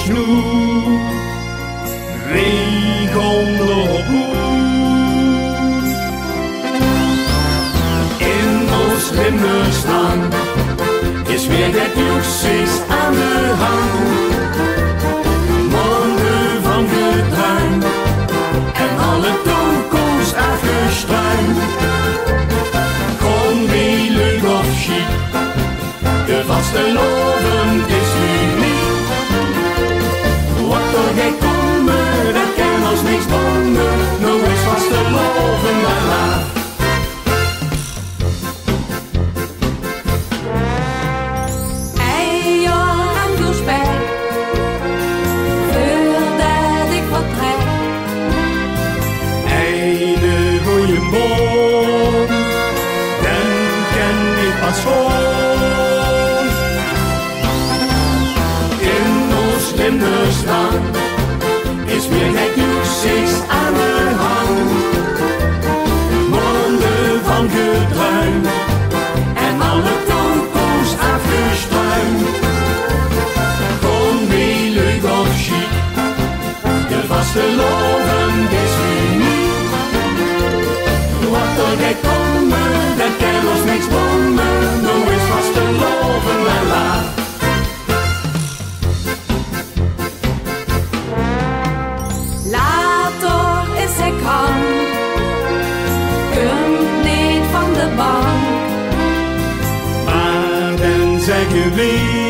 snoer, regen op boer. In ons Limburgsland is weer het nieuws aan de hand. Morgen van getruim en alle toko's afgestruimd. Gewoon weer leuk of chic, de vastelovend is uniek. Wat er gij komen, dat kan ons niks bomen, nou is vastelovend maar laat. Boom, dan ken ik pas gewoon. In ons Limburgsland is weer het nieuws aan de hand. Monden van getruim en alle toko's afgestruimd. Gewoon weer leuk of chic, de vastelovend is uniek. Wat er gij komen, dat kan ons niks bomen, nou is vastelovend maar laat. Later is hij krank, komt niet van de bank. Maar dan zeggen we